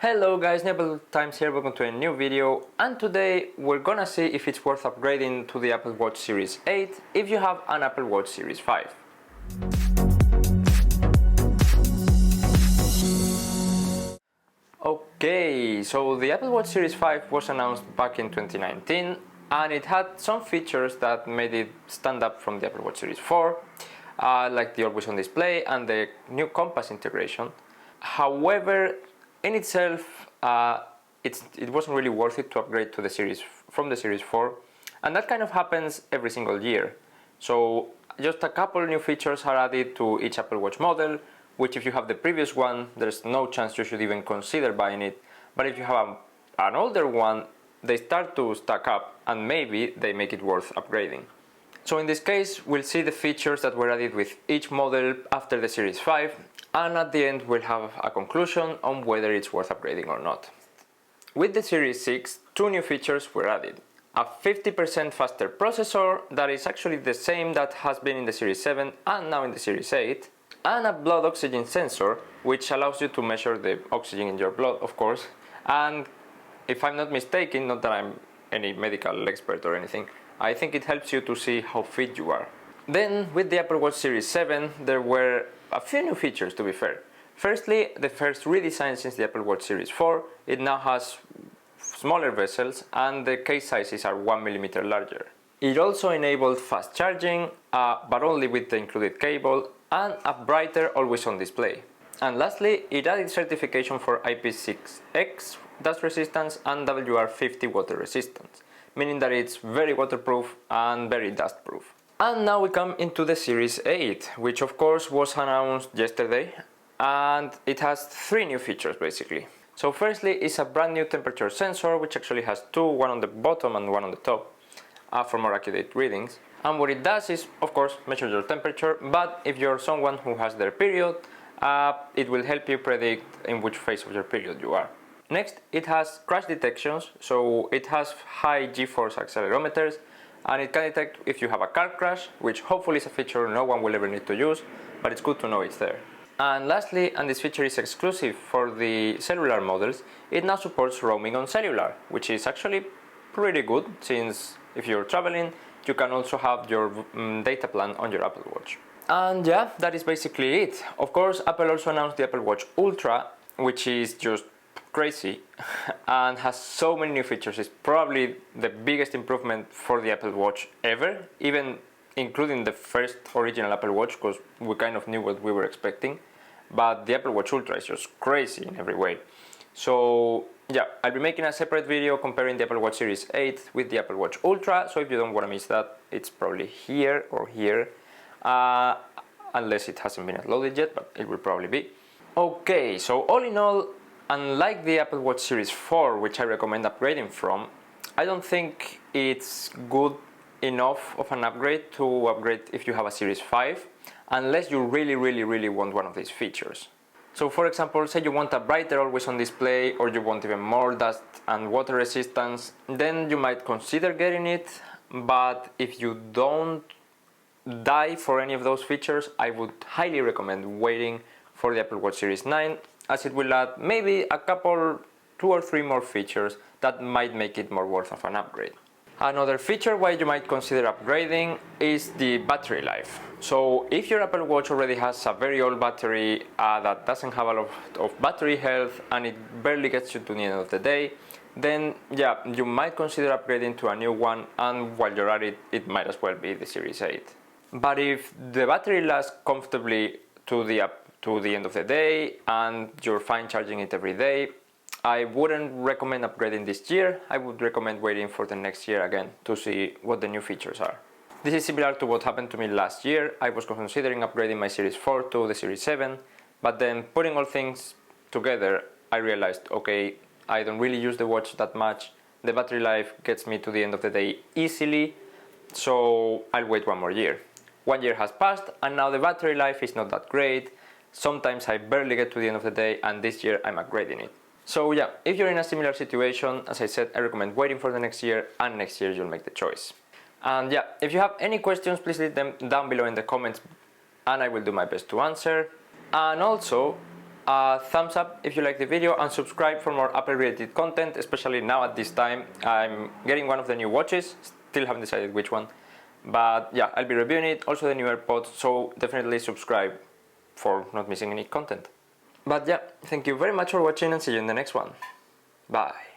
Hello guys, Apple Times here, welcome to a new video, and today we're gonna see if it's worth upgrading to the Apple Watch Series 8 if you have an Apple Watch Series 5. Okay, so the Apple Watch Series 5 was announced back in 2019 and it had some features that made it stand up from the Apple Watch Series 4, like the always on display and the new compass integration. However, in itself, it wasn't really worth it to upgrade to the series from the Series 4, and that kind of happens every single year. So just a couple new features are added to each Apple Watch model, which if you have the previous one, there's no chance you should even consider buying it. But if you have an older one, they start to stack up and maybe they make it worth upgrading. So in this case, we'll see the features that were added with each model after the Series 5, and at the end we'll have a conclusion on whether it's worth upgrading or not. With the Series 6, two new features were added. A 50% faster processor that is actually the same that has been in the Series 7 and now in the Series 8, and a blood oxygen sensor which allows you to measure the oxygen in your blood, of course, and if I'm not mistaken, not that I'm any medical expert or anything, I think it helps you to see how fit you are. Then with the Apple Watch Series 7 there were a few new features, to be fair. Firstly, the first redesign since the Apple Watch Series 4, it now has smaller bezels and the case sizes are 1mm larger. It also enabled fast charging, but only with the included cable, and a brighter always on display. And lastly, it added certification for IP6X dust resistance and WR50 water resistance, meaning that it's very waterproof and very dust proof. And now we come into the Series 8, which of course was announced yesterday, and it has three new features basically. So firstly, it's a brand new temperature sensor, which actually has two, one on the bottom and one on the top, for more accurate readings. And what it does is, of course, measure your temperature, but if you're someone who has their period, it will help you predict in which phase of your period you are. Next, it has crash detections, so it has high G-force accelerometers, and it can detect if you have a car crash, which hopefully is a feature no one will ever need to use, but it's good to know it's there. And lastly, and this feature is exclusive for the cellular models, it now supports roaming on cellular, which is actually pretty good, since if you're traveling, you can also have your data plan on your Apple Watch. And yeah, that is basically it. Of course, Apple also announced the Apple Watch Ultra, which is just crazy and has so many new features. It's probably the biggest improvement for the Apple Watch ever, even including the first original Apple Watch, because we kind of knew what we were expecting. But the Apple Watch Ultra is just crazy in every way. So yeah, I'll be making a separate video comparing the Apple Watch Series 8 with the Apple Watch Ultra, so if you don't want to miss that, it's probably here or here, unless it hasn't been uploaded yet, but it will probably be. Okay, so all in all, unlike the Apple Watch Series 4, which I recommend upgrading from, I don't think it's good enough of an upgrade to upgrade if you have a Series 5, unless you really want one of these features. So for example, say you want a brighter always on display, or you want even more dust and water resistance, then you might consider getting it, but if you don't die for any of those features, I would highly recommend waiting for the Apple Watch Series 9, as it will add maybe a couple, 2 or 3 more features that might make it more worth of an upgrade. Another feature why you might consider upgrading is the battery life. So if your Apple Watch already has a very old battery that doesn't have a lot of battery health and it barely gets you to the end of the day, then yeah, you might consider upgrading to a new one, and while you're at it, it might as well be the Series 8. But if the battery lasts comfortably to the end of the day and you're fine charging it every day, I wouldn't recommend upgrading this year. I would recommend waiting for the next year again to see what the new features are. This is similar to what happened to me last year. I was considering upgrading my Series 4 to the Series 7, but then putting all things together, I realized, okay, I don't really use the watch that much. The battery life gets me to the end of the day easily, so I'll wait one more year. 1 year has passed and now the battery life is not that great. Sometimes I barely get to the end of the day, and this year I'm upgrading it. So yeah, if you're in a similar situation, as I said, I recommend waiting for the next year, and next year you'll make the choice. And yeah, if you have any questions, please leave them down below in the comments and I will do my best to answer. And also, thumbs up if you like the video, and subscribe for more Apple related content, especially now at this time. I'm getting one of the new watches, still haven't decided which one, but yeah, I'll be reviewing it, also the new AirPods, so definitely subscribe for not missing any content. But yeah, thank you very much for watching, and see you in the next one. Bye.